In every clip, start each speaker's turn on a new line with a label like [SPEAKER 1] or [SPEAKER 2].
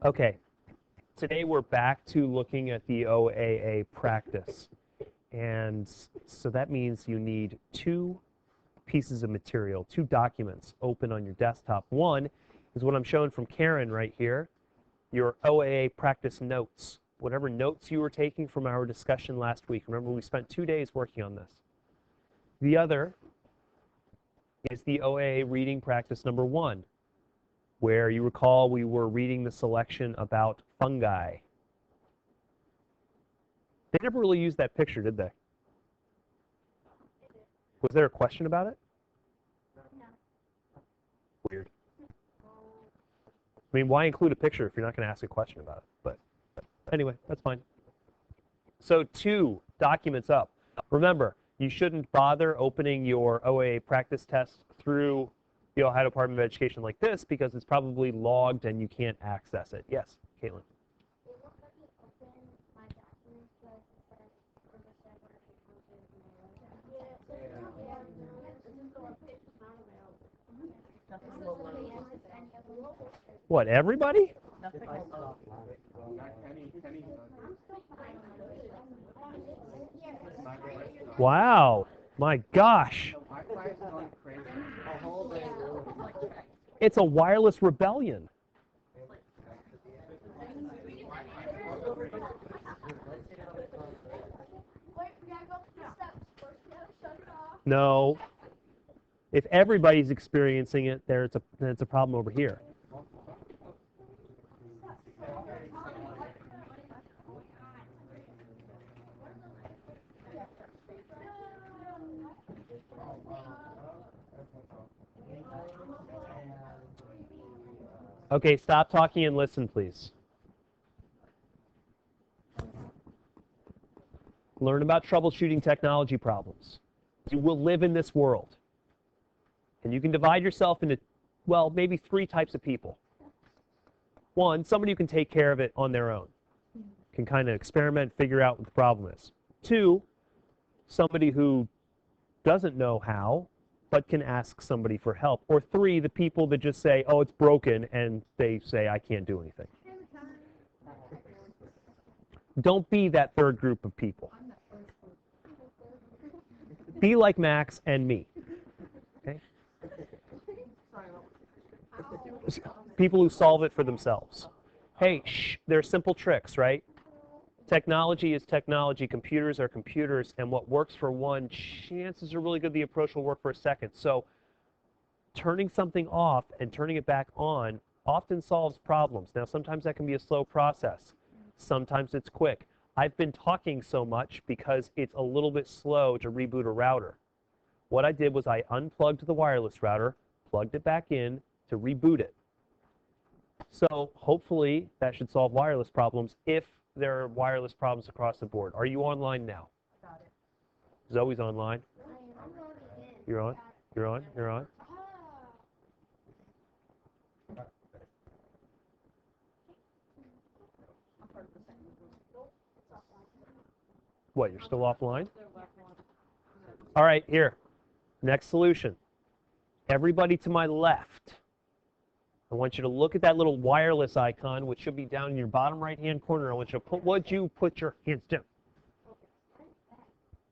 [SPEAKER 1] Okay, today we're back to looking at the OAA practice. And so that means you need two pieces of material, two documents open on your desktop. One is what I'm showing from Karen right here, your OAA practice notes. Whatever notes you were taking from our discussion last week. Remember, we spent 2 days working on this. The other is the OAA reading practice number 1, where you recall we were reading the selection about fungi. They never really used that picture, did they? Was there a question about it?
[SPEAKER 2] No.
[SPEAKER 1] Weird. I mean, why include a picture if you're not going to ask a question about it? But anyway, that's fine. So 2 documents up. Remember, you shouldn't bother opening your OAA practice test through the Ohio Department of Education like this because it's probably logged and you can't access it. Yes, Caitlin. What, everybody? Wow, my gosh. It's a wireless rebellion. No. If everybody's experiencing it, then it's a problem over here. Okay, stop talking and listen, please. Learn about troubleshooting technology problems. You will live in this world. And you can divide yourself into, well, maybe 3 types of people. 1, somebody who can take care of it on their own. Can kind of experiment, figure out what the problem is. 2, somebody who doesn't know how, but can ask somebody for help. Or 3, the people that just say, oh, it's broken, and they say, I can't do anything. Don't be that 3rd group of people. Be like Max and me. Okay? People who solve it for themselves. Hey, they're simple tricks, right? Technology is technology, computers are computers, and what works for one, chances are really good the approach will work for a second. So turning something off and turning it back on often solves problems. Now, sometimes that can be a slow process. Sometimes it's quick. I've been talking so much because it's a little bit slow to reboot a router. What I did was I unplugged the wireless router, plugged it back in to reboot it. So hopefully that should solve wireless problems if there are wireless problems across the board. Are you online now?
[SPEAKER 2] Got it.
[SPEAKER 1] Zoe's online. You're on? You're on? You're on? What, you're still offline? All right, here. Next solution. Everybody to my left. I want you to look at that little wireless icon, which should be down in your bottom right-hand corner. I want you to put your hands down.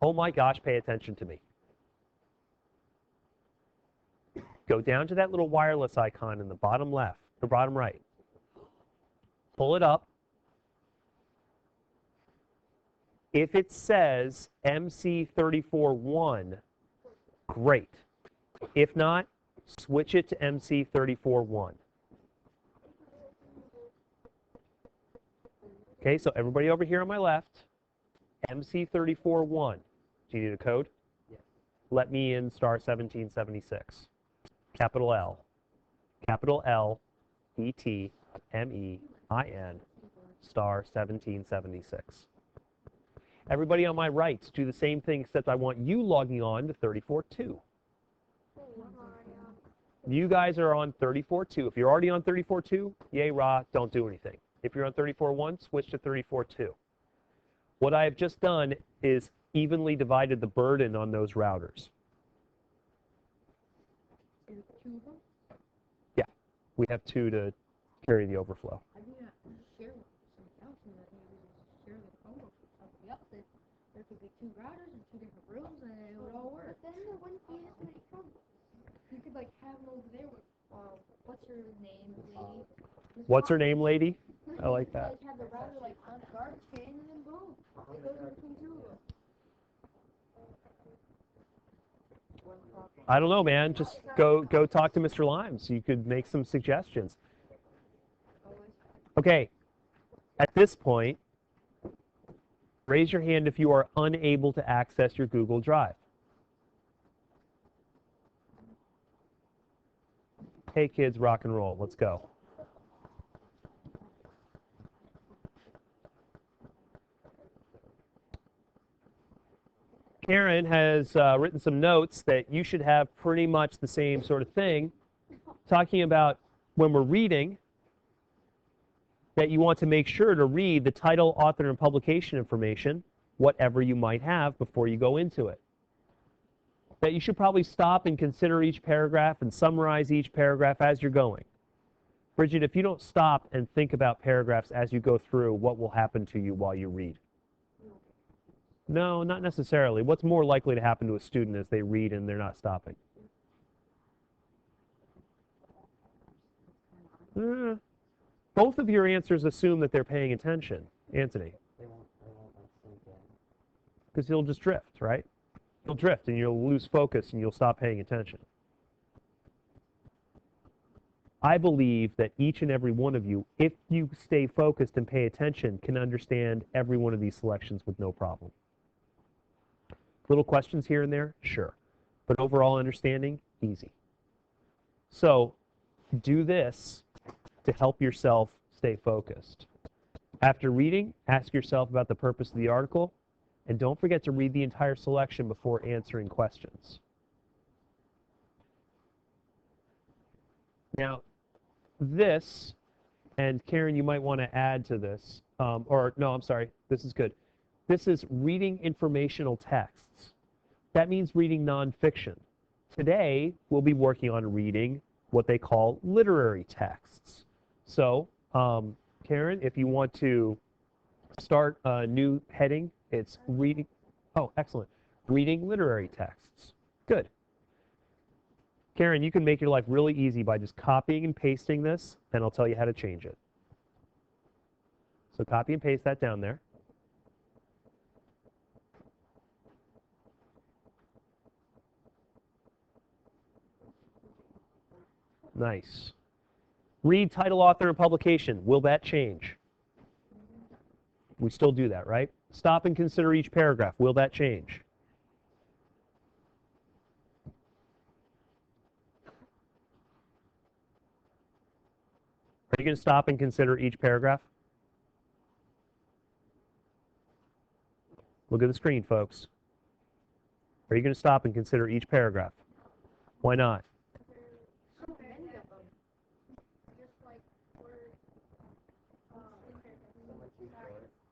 [SPEAKER 1] Oh my gosh, pay attention to me. Go down to that little wireless icon in the bottom left, or bottom right. Pull it up. If it says MC341, great. If not, switch it to MC341. Okay, so everybody over here on my left, MC341. Do you need a code? Yes. Let me in star 1776. Capital L. Capital L, E-T, M-E-I-N, star 1776. Everybody on my right, do the same thing, except I want you logging on to 34.2. You guys are on 34.2. If you're already on 34.2, yay, rah, don't do anything. If you're on 34.1, switch to 34.2. What I have just done is evenly divided the burden on those routers. Yeah, we have 2 to carry the overflow.
[SPEAKER 2] Yep, there could be 2 routers and 2 different rooms, and it would all work. But then there wouldn't be as many troubles. You could like have it over there with, what's her name, lady?
[SPEAKER 1] What's her name, lady? I like that.
[SPEAKER 2] Like have the router like on the garbage can, and then boom, it goes in between 2 of them.
[SPEAKER 1] I don't know, man. Just go talk to Mr. Limes. You could make some suggestions. Okay. At this point, raise your hand if you are unable to access your Google Drive. Hey, kids, rock and roll. Let's go. Karen has written some notes that you should have pretty much the same sort of thing, talking about when we're reading, that you want to make sure to read the title, author, and publication information, whatever you might have, before you go into it. That you should probably stop and consider each paragraph and summarize each paragraph as you're going. Bridget, if you don't stop and think about paragraphs as you go through, what will happen to you while you read? No, not necessarily. What's more likely to happen to a student as they read and they're not stopping? Both of your answers assume that they're paying attention. Anthony? Because you'll just drift, right? You'll drift and you'll lose focus and you'll stop paying attention. I believe that each and every one of you, if you stay focused and pay attention, can understand every one of these selections with no problem. Little questions here and there? Sure. But overall understanding? Easy. So do this to help yourself stay focused. After reading, ask yourself about the purpose of the article, and don't forget to read the entire selection before answering questions. Now, this, and Karen, you might want to add to this, or no, I'm sorry, this is good. This is reading informational texts. That means reading nonfiction. Today, we'll be working on reading what they call literary texts. So, Karen, if you want to start a new heading, it's reading, oh, excellent, reading literary texts. Good. Karen, you can make your life really easy by just copying and pasting this, and I'll tell you how to change it. So copy and paste that down there. Nice. Read title, author, and publication. Will that change? We still do that, right? Stop and consider each paragraph. Will that change? Are you going to stop and consider each paragraph? Look at the screen, folks. Are you going to stop and consider each paragraph? Why not?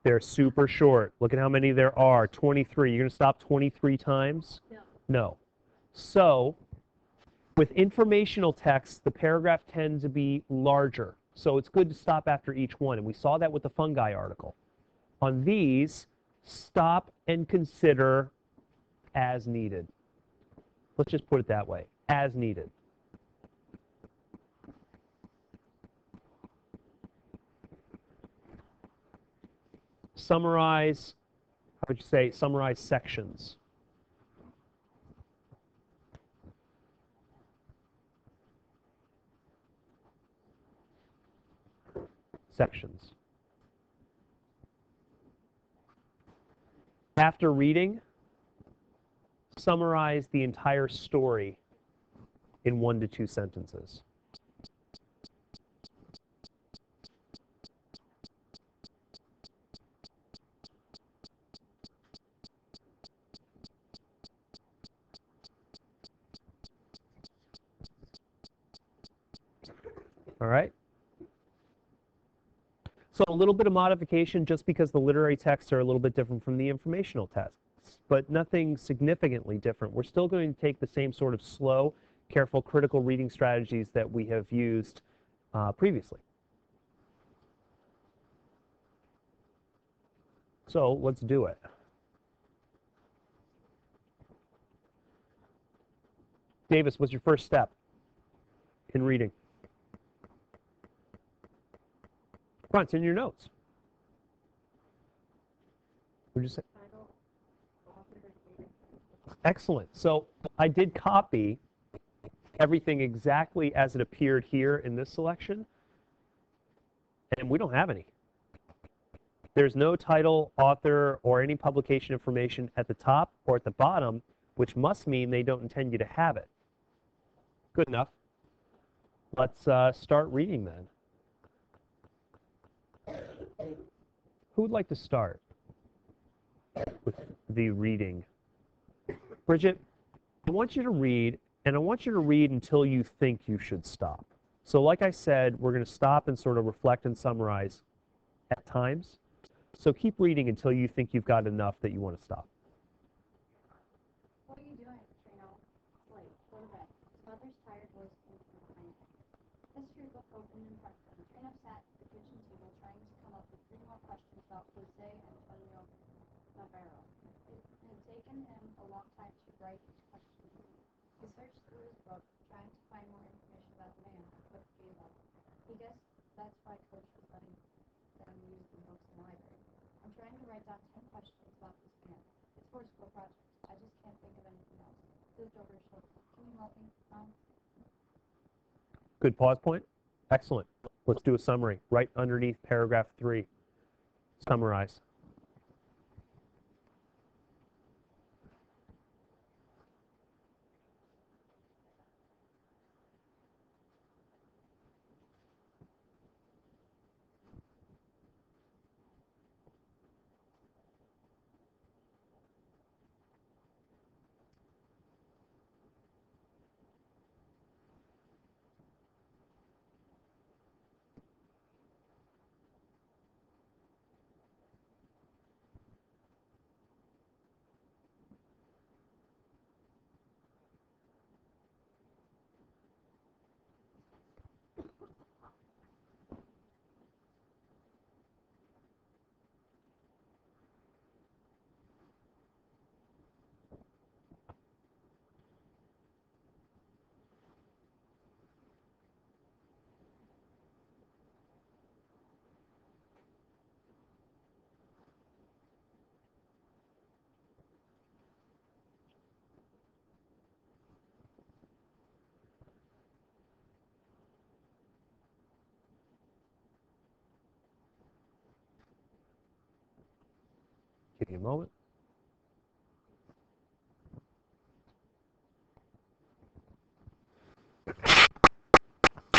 [SPEAKER 1] They're super short. Look at how many there are. 23. You're going to stop 23 times?
[SPEAKER 2] No.
[SPEAKER 1] No. So, with informational text, the paragraph tends to be larger. So it's good to stop after each one. And we saw that with the fungi article. On these, stop and consider as needed. Let's just put it that way. As needed. Summarize, how would you say, summarize sections. Sections. After reading, summarize the entire story in 1 to 2 sentences. All right? So a little bit of modification just because the literary texts are a little bit different from the informational texts, but nothing significantly different. We're still going to take the same sort of slow, careful, critical reading strategies that we have used previously. So let's do it. Davis, what's your first step in reading? Come on, it's in your notes. What'd you say? Excellent. So I did copy everything exactly as it appeared here in this selection, and we don't have any. There's no title, author, or any publication information at the top or at the bottom, which must mean they don't intend you to have it. Good enough. Let's start reading then. Who would like to start with the reading? Bridget, I want you to read, and I want you to read until you think you should stop. So like I said, we're going to stop and sort of reflect and summarize at times. So keep reading until you think you've got enough that you want to stop.
[SPEAKER 2] What are you doing, Trino? Wait, go to bed. His mother's tired voice came from behind him. History book opened in front of him. Trino sat at the kitchen table trying to come up with 3 more questions about Jose Antonio Navarro. It had taken him a long time to write each question. He searched through his book, trying to find more information about the man, but gave up. He guessed that's why Coach was letting them use the books in the library. I'm trying to write down 10 questions about this man. It's for a school project. I just can't think of anything else. He looked over his shoulder. Can you help me, Mom?
[SPEAKER 1] Good pause point. Excellent. Let's do a summary right underneath paragraph 3. Summarize. Give you a moment.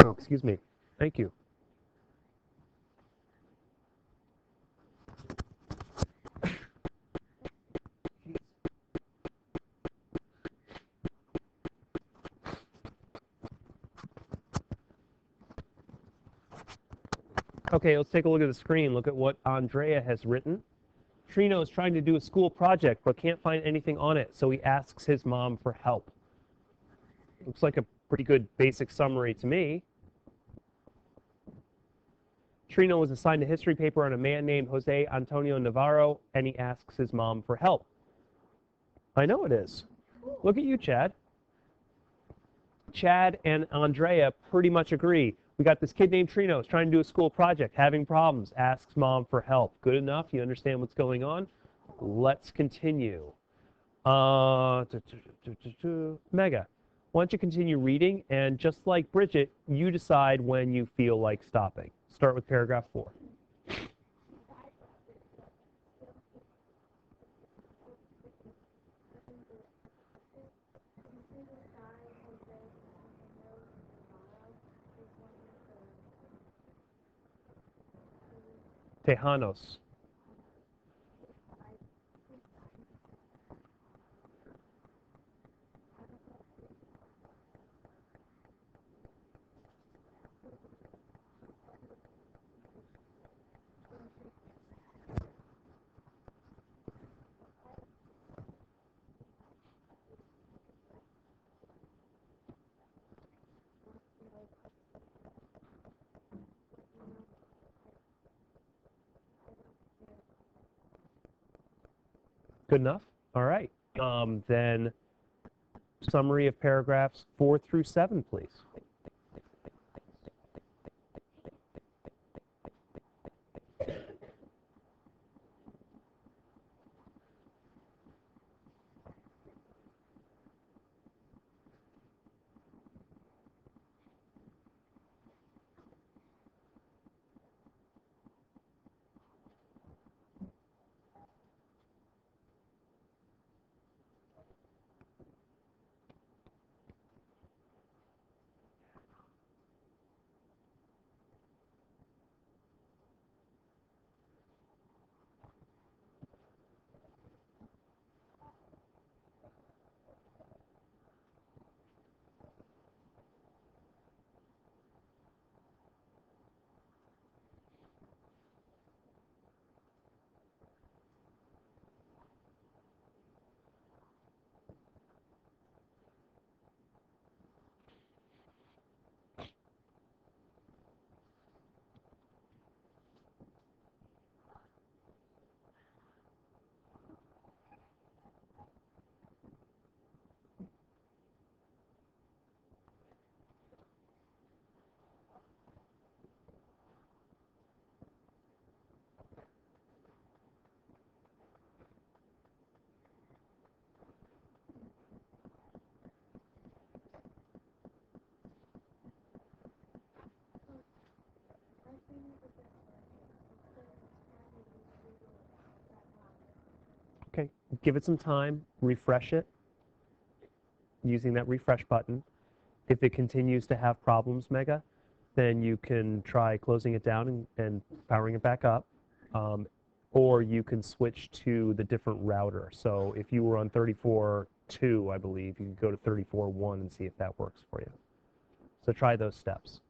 [SPEAKER 1] Oh, excuse me. Thank you. Okay, let's take a look at the screen. Look at what Andrea has written. Trino is trying to do a school project but can't find anything on it, so he asks his mom for help. Looks like a pretty good basic summary to me. Trino was assigned a history paper on a man named Jose Antonio Navarro, and he asks his mom for help. I know it is. Look at you, Chad. Chad and Andrea pretty much agree. We got this kid named Trino, is trying to do a school project, having problems, asks mom for help. Good enough? You understand what's going on? Let's continue. Mega, why don't you continue reading? And just like Bridget, you decide when you feel like stopping. Start with paragraph 4. Tejanos. Good enough? All right. Then summary of paragraphs 4 through 7, please. Okay, give it some time, refresh it using that refresh button. If it continues to have problems, Mega, then you can try closing it down and powering it back up. Um, or you can switch to the different router. So if you were on 34.2, I believe, you can go to 34.1 and see if that works for you. So try those steps.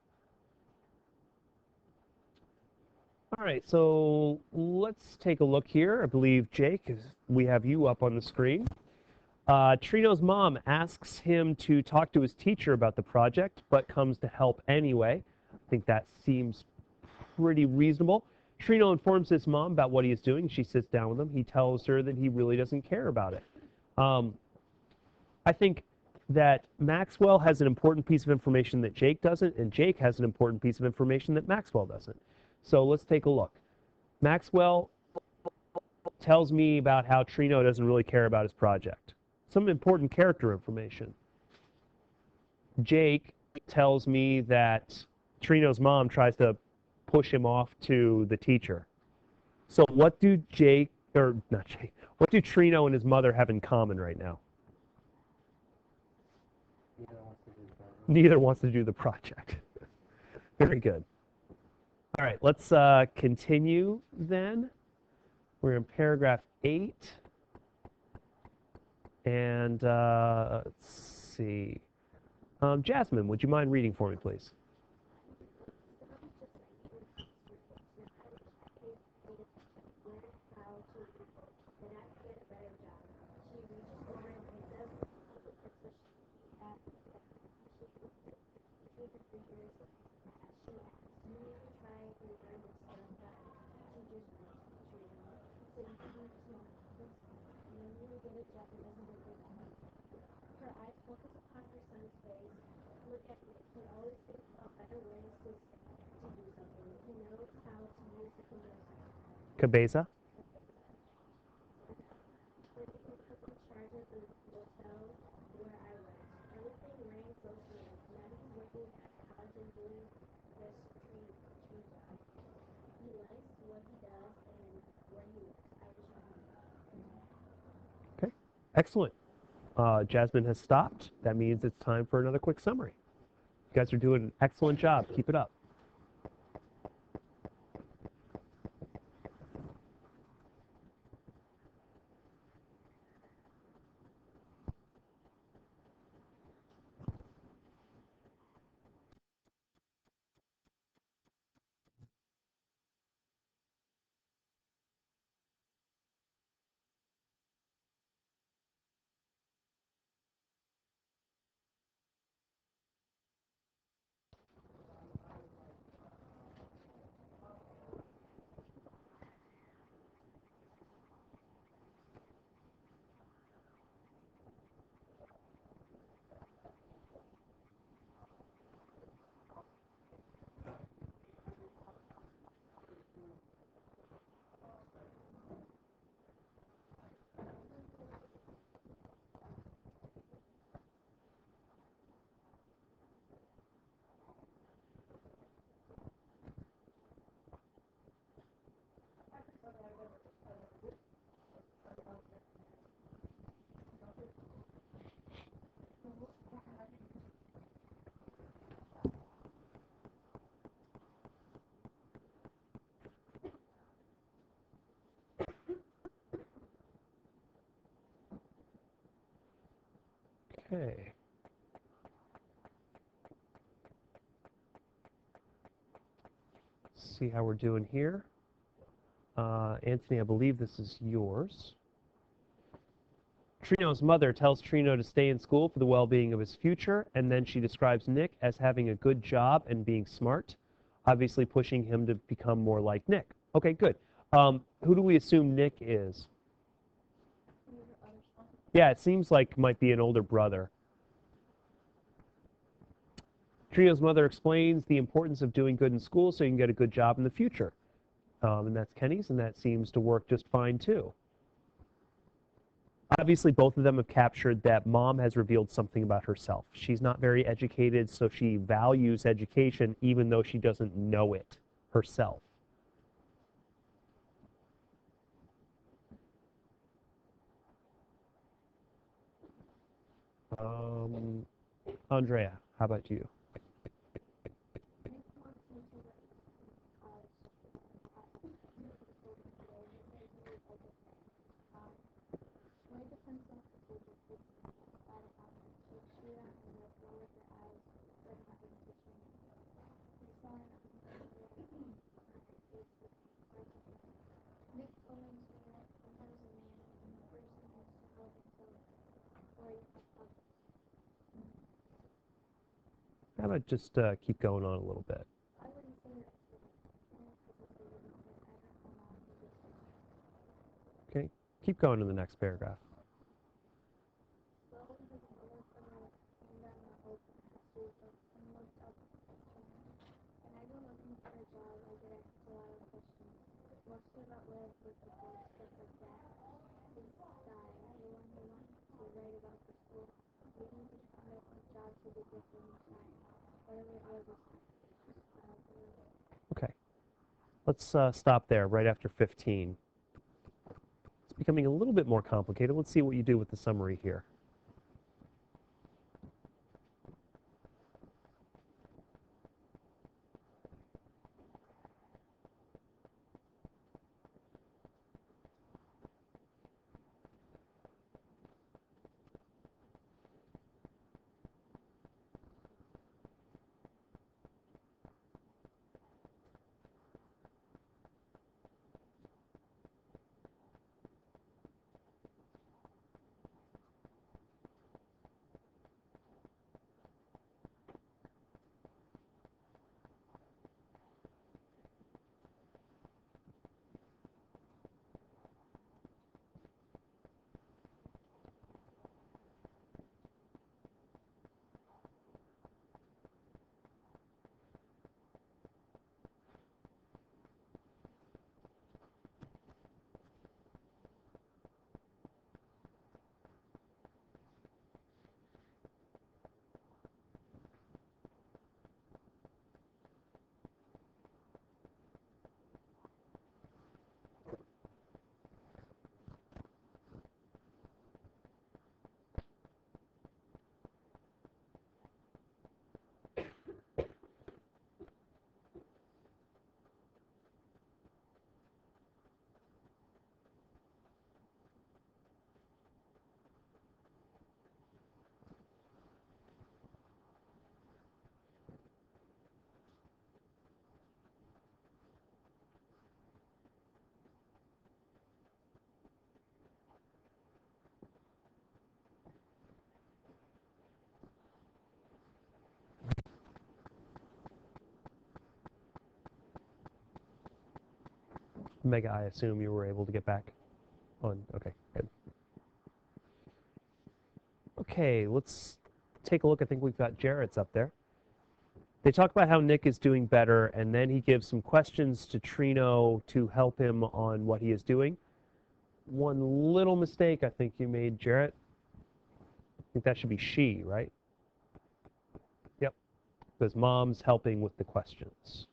[SPEAKER 1] All right, so let's take a look here. I believe, Jake, we have you up on the screen. Trino's mom asks him to talk to his teacher about the project, but comes to help anyway. I think that seems pretty reasonable. Trino informs his mom about what he is doing. She sits down with him. He tells her that he really doesn't care about it. I think that Maxwell has an important piece of information that Jake doesn't, and Jake has an important piece of information that Maxwell doesn't. So let's take a look. Maxwell tells me about how Trino doesn't really care about his project. Some important character information. Jake tells me that Trino's mom tries to push him off to the teacher. So what do Jake, or not Jake, what do Trino and his mother have in common right now? Neither wants to do the project. Very good. All right, let's continue then. We're in paragraph 8. And let's see. Jasmine, would you mind reading for me, please? Cabeza? Okay, excellent. Jasmine has stopped. That means it's time for another quick summary. You guys are doing an excellent job. Keep it up. Okay. See how we're doing here. Anthony, I believe this is yours. Trino's mother tells Trino to stay in school for the well-being of his future, and then she describes Nick as having a good job and being smart, obviously pushing him to become more like Nick. Okay, good. Who do we assume Nick is? Yeah, it seems like might be an older brother. Trino's mother explains the importance of doing good in school so you can get a good job in the future. And that's Kenny's, and that seems to work just fine too. Obviously, both of them have captured that mom has revealed something about herself. She's not very educated, so she values education even though she doesn't know it herself. Andrea, how about you? How about just keep going on a little bit? Okay, keep going to the next paragraph. Okay, let's stop there right after 15. It's becoming a little bit more complicated. Let's see what you do with the summary here. Mega, I assume you were able to get back on. Okay, good. Okay, let's take a look. I think we've got Jarrett's up there. They talk about how Nick is doing better, and then he gives some questions to Trino to help him on what he is doing. One little mistake I think you made, Jarrett. I think that should be she, right? Yep, because mom's helping with the questions.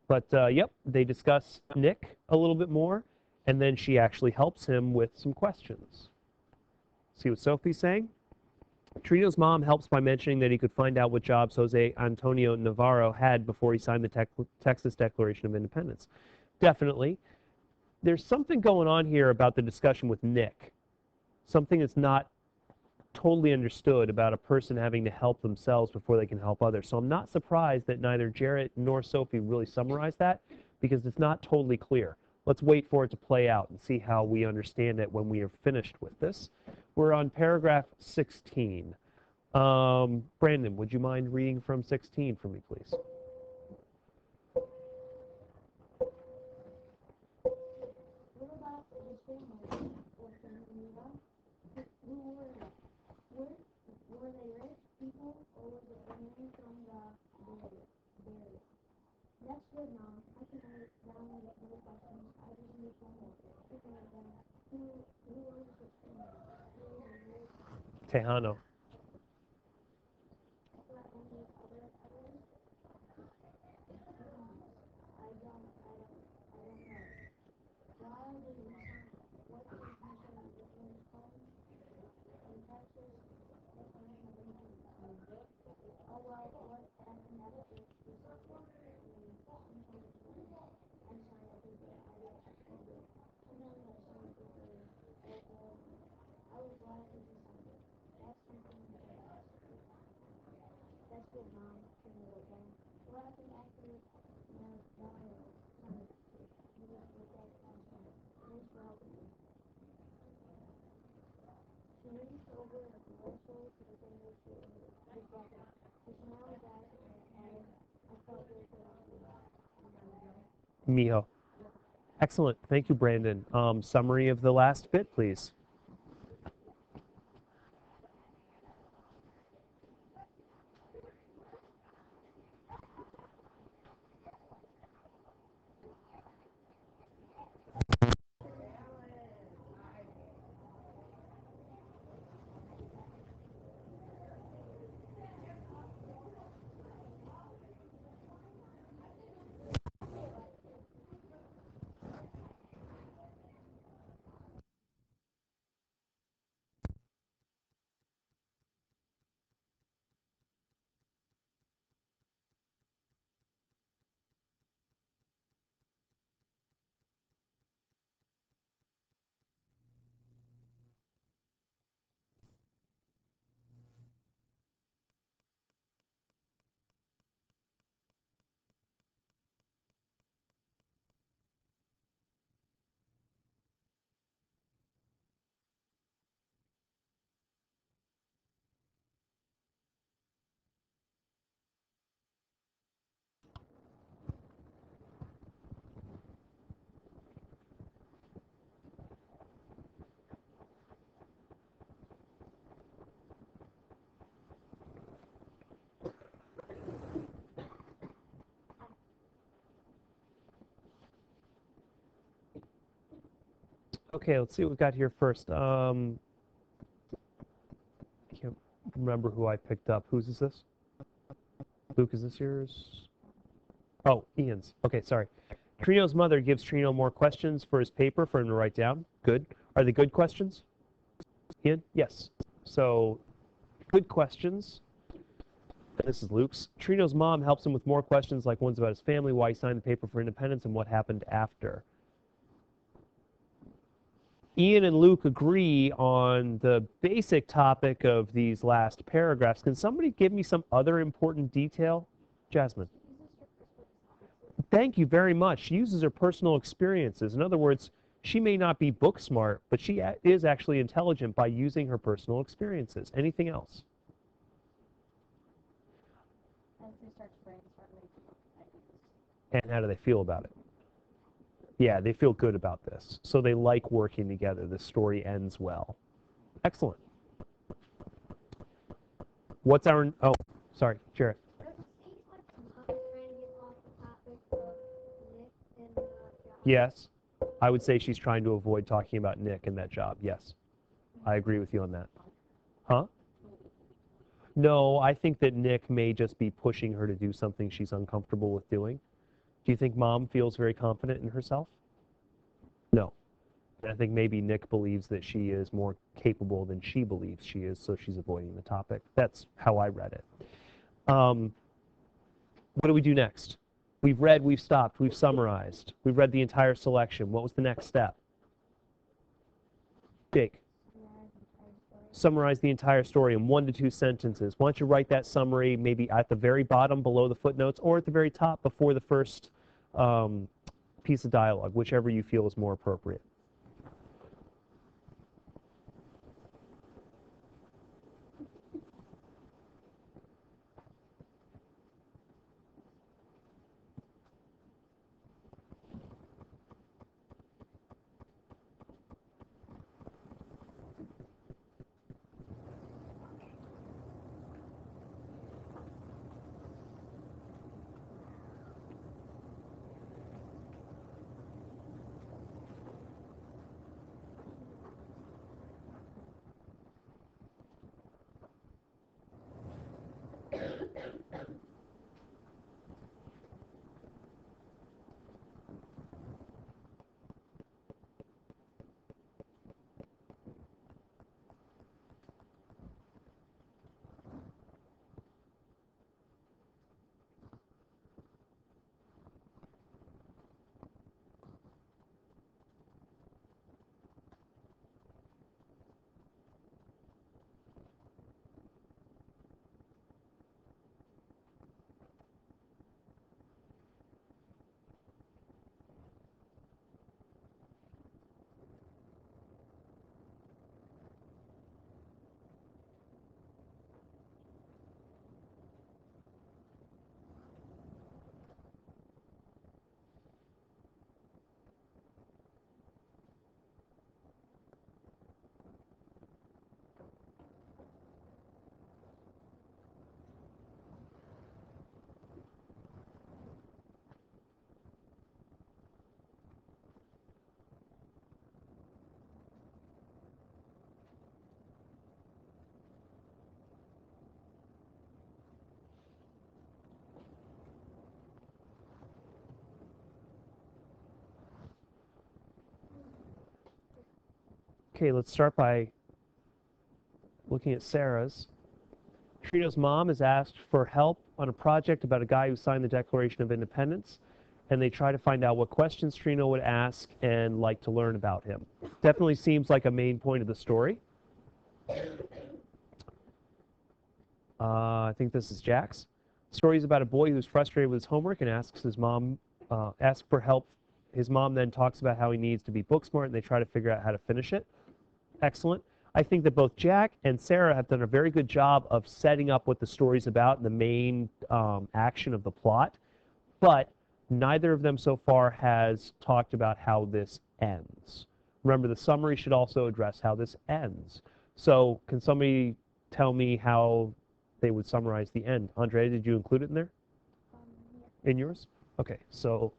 [SPEAKER 1] But yep, they discuss Nick a little bit more, and then she actually helps him with some questions. See what Sophie's saying? Trino's mom helps by mentioning that he could find out what jobs Jose Antonio Navarro had before he signed the Texas Declaration of Independence. Definitely. There's something going on here about the discussion with Nick. something that's not totally understood about a person having to help themselves before they can help others. So I'm not surprised that neither Jarrett nor Sophie really summarized that because it's not totally clear. Let's wait for it to play out and see how we understand it when we are finished with this. We're on paragraph 16. Brandon, would you mind reading from 16 for me, please?
[SPEAKER 2] What about his family or family who were they? Were they rich people or was it only from the barrier? That's good, Mom. I can write down the other questions. I just need one more. Speaking of that, who was his family? Who were they rich?
[SPEAKER 1] Tejano.
[SPEAKER 2] Is there any other evidence? I don't know. Why did he sign it? What did he say was in his phone? In Texas, that's when he oh well, what happened after he signed it? I signed a paper. I did sometimes I signed a paper. I was glad that he signed it. That's something he can ask. That's good, Mom. Can you look down? What happened after Navarro signed it? You just looked at it last night. Thanks for helping me. She reached over the commercial to the fingers to his bucket. He smiled back and I felt really good on him.
[SPEAKER 1] Miho. Excellent. Thank you, Brandon. Summary of the last bit, please. Okay, let's see what we've got here first. I can't remember who I picked up. Whose is this? Luke, is this yours? Oh, Ian's. Okay, sorry. Trino's mother gives Trino more questions for his paper for him to write down. Good. Are they good questions? Ian? Yes. So, good questions. This is Luke's. Trino's mom helps him with more questions like ones about his family, why he signed the paper for independence, and what happened after. Ian and Luke agree on the basic topic of these last paragraphs. Can somebody give me some other important detail? Jasmine. Thank you very much. She uses her personal experiences. In other words, she may not be book smart, but she is actually intelligent by using her personal experiences. Anything else? And how do they feel about it? Yeah, they feel good about this. So they like working together. The story ends well. Excellent. What's our... Oh, sorry, Jarrett. Yes. I would say she's trying to avoid talking about Nick and that job. Yes. I agree with you on that. Huh? No, I think that Nick may just be pushing her to do something she's uncomfortable with doing. Do you think Mom feels very confident in herself? No. I think maybe Nick believes that she is more capable than she believes she is, so she's avoiding the topic. That's how I read it. What do we do next? We've read, we've stopped, we've summarized. We've read the entire selection. What was the next step? Jake. summarize the entire story in 1 to 2 sentences. Why don't you write that summary maybe at the very bottom below the footnotes or at the very top before the first piece of dialogue, whichever you feel is more appropriate. Okay, let's start by looking at Sarah's. Trino's mom is asked for help on a project about a guy who signed the Declaration of Independence, and they try to find out what questions Trino would ask and like to learn about him. Definitely seems like a main point of the story. I think this is Jack's. The story is about a boy who's frustrated with his homework and asks his mom, asks for help. His mom then talks about how he needs to be book smart, and they try to figure out how to finish it. Excellent. I think that both Jack and Sarah have done a very good job of setting up what the story's about and the main action of the plot, but neither of them so far has talked about how this ends. Remember, the summary should also address how this ends. So can somebody tell me how they would summarize the end? Andrea, did you include it in there?
[SPEAKER 2] Yeah.
[SPEAKER 1] In yours? Okay, so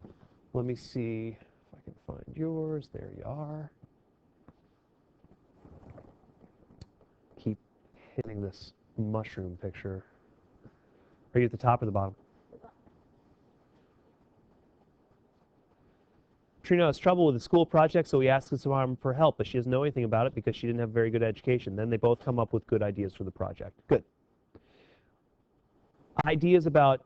[SPEAKER 1] let me see if I can find yours. There you are. Keep hitting this mushroom picture. Are you at the top or the bottom? Trina has trouble with the school project, so he asks his mom for help, but she doesn't know anything about it because she didn't have a very good education. Then they both come up with good ideas for the project. Good. Ideas about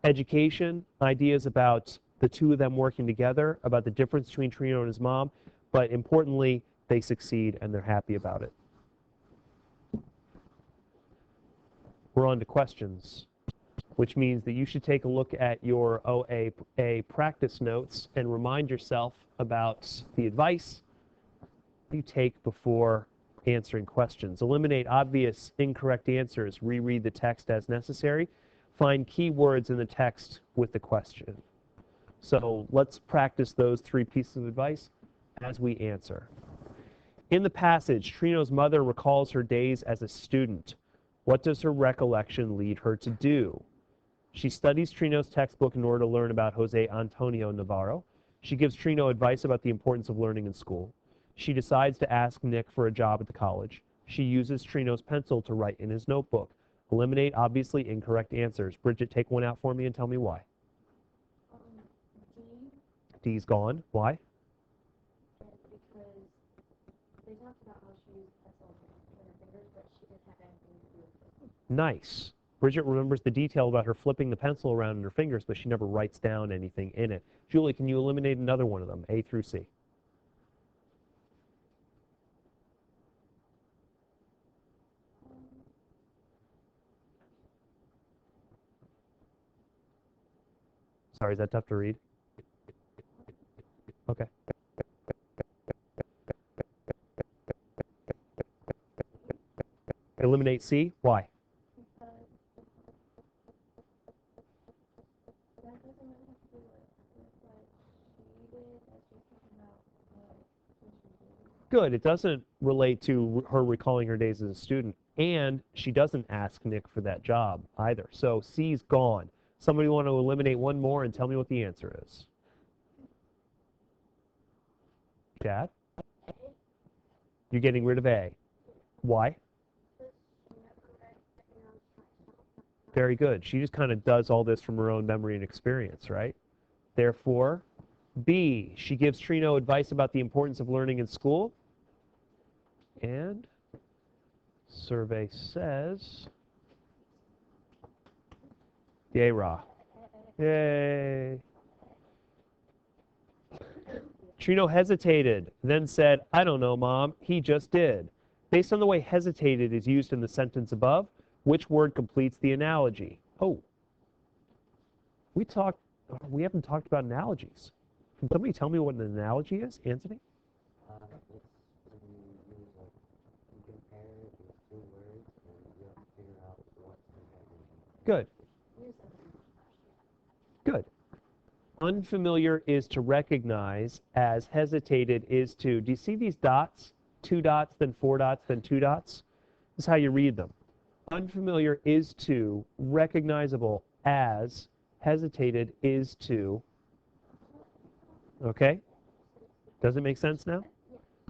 [SPEAKER 1] education, ideas about the two of them working together, about the difference between Trino and his mom, but importantly, they succeed and they're happy about it. We're on to questions, which means that you should take a look at your OAA practice notes and remind yourself about the advice you take before answering questions. Eliminate obvious incorrect answers. Reread the text as necessary. Find key words in the text with the question. So let's practice those 3 pieces of advice as we answer. In the passage, Trino's mother recalls her days as a student. What does her recollection lead her to do? She studies Trino's textbook in order to learn about Jose Antonio Navarro. She gives Trino advice about the importance of learning in school. She decides to ask Nick for a job at the college. She uses Trino's pencil to write in his notebook. Eliminate obviously incorrect answers. Bridget, take one out for me and tell me why.
[SPEAKER 2] D.
[SPEAKER 1] D's gone. Why?
[SPEAKER 2] Because they talked about how she used pencil in her fingers, but she didn't have anything to do with it.
[SPEAKER 1] Nice. Bridget remembers the detail about her flipping the pencil around in her fingers, but she never writes down anything in it. Julie, can you eliminate another one of them, A through C? Sorry, is that tough to read? Okay. Eliminate C. Why?
[SPEAKER 2] Because that doesn't really have to do with what she did. That's just talking about what teacher did.
[SPEAKER 1] Good. It doesn't relate to her recalling her days as a student. And she doesn't ask Nick for that job either. So C's gone. Somebody want to eliminate one more and tell me what the answer is? Chad? You're getting rid of A. Why? Very good. She just kind of does all this from her own memory and experience, right? Therefore, B, she gives Trino advice about the importance of learning in school. And survey says, yay, Ra. Yay. Trino hesitated, then said, I don't know, Mom. He just did. Based on the way hesitated is used in the sentence above, which word completes the analogy? Oh, we haven't talked about analogies. Can somebody tell me what an analogy is? Anthony?
[SPEAKER 3] It's when you use you compare these two words and you have to figure out what's the difference.
[SPEAKER 1] Good. Good. Unfamiliar is to recognize, as hesitated is to. Do you see these dots? 2 dots, then 4 dots, then 2 dots? This is how you read them. Unfamiliar is to, recognizable as, hesitated is to. Okay? Does it make sense now?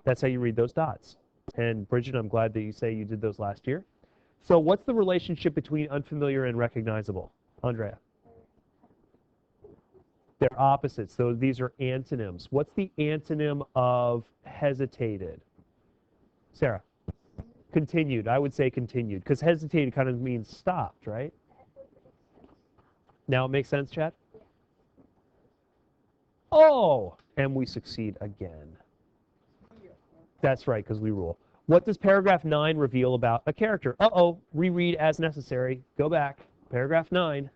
[SPEAKER 1] That's how you read those dots. And Bridget, I'm glad that you say you did those last year. So what's the relationship between unfamiliar and recognizable? Andrea? They're opposites. So these are antonyms. What's the antonym of hesitated? Sarah? Continued. I would say continued, because hesitated kind of means stopped, right? Now it makes sense, Chad? Oh, and we succeed again. That's right, because we rule. What does paragraph 9 reveal about a character? Uh-oh, reread as necessary. Go back. Paragraph 9.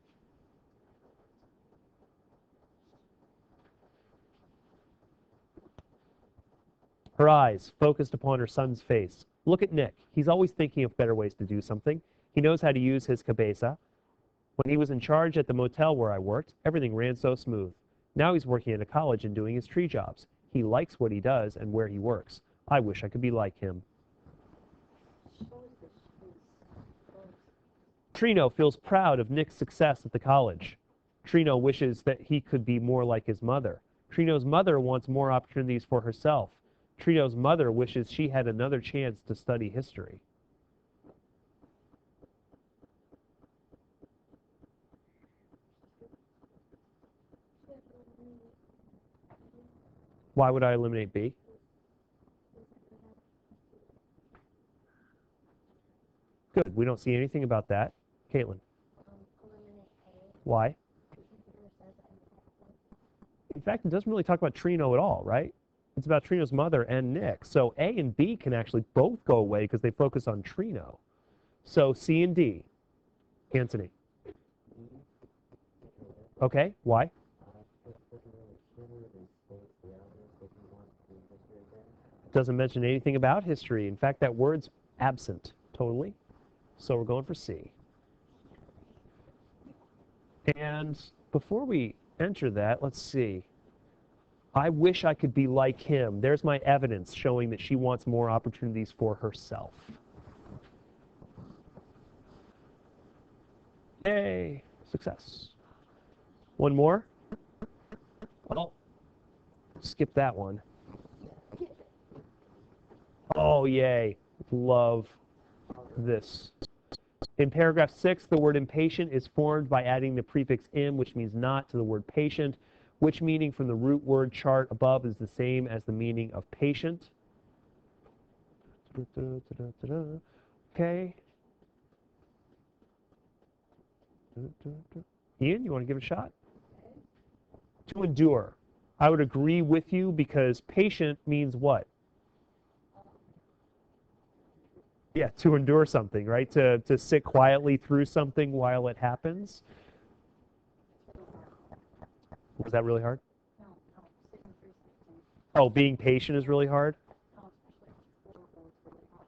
[SPEAKER 1] Her eyes focused upon her son's face. Look at Nick. He's always thinking of better ways to do something. He knows how to use his cabeza. When he was in charge at the motel where I worked, everything ran so smooth. Now he's working at a college and doing his tree jobs. He likes what he does and where he works. I wish I could be like him. Trino feels proud of Nick's success at the college. Trino wishes that he could be more like his mother. Trino's mother wants more opportunities for herself. Trino's mother wishes she had another chance to study history. Why would I eliminate B? Good. We don't see anything about that. Caitlin? Why? In fact, it doesn't really talk about Trino at all, right? It's about Trino's mother and Nick. So A and B can actually both go away because they focus on Trino. So C and D. Anthony? Okay. Why? Doesn't mention anything about history. In fact, that word's absent totally. So we're going for C. And before we enter that, let's see. I wish I could be like him. There's my evidence showing that she wants more opportunities for herself. Yay, success. One more? Well, skip that one. Oh, yay, love this. In paragraph 6, the word impatient is formed by adding the prefix "im," which means not, to the word patient, which meaning from the root word chart above is the same as the meaning of patient. Okay. Ian, you want to give it a shot? To endure. I would agree with you because patient means what? Yeah, to endure something, right? To sit quietly through something while it happens. Was that really hard?
[SPEAKER 2] No, sitting through something.
[SPEAKER 1] Oh, being patient is really hard,
[SPEAKER 2] No, especially if it's horrible, it's really hard.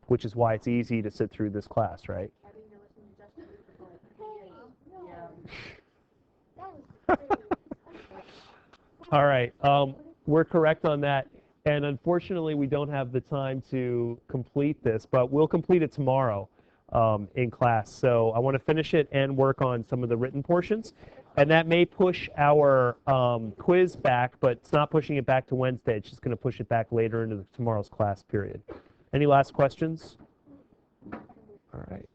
[SPEAKER 1] which is why it's easy to sit through this class, right?
[SPEAKER 2] Kevin, you're listening to Justin Bieber.
[SPEAKER 4] That was crazy.
[SPEAKER 1] All right, we're correct on that. And unfortunately, we don't have the time to complete this, but we'll complete it tomorrow in class. So I want to finish it and work on some of the written portions. And that may push our quiz back, but it's not pushing it back to Wednesday. It's just going to push it back later into tomorrow's class period. Any last questions? All right.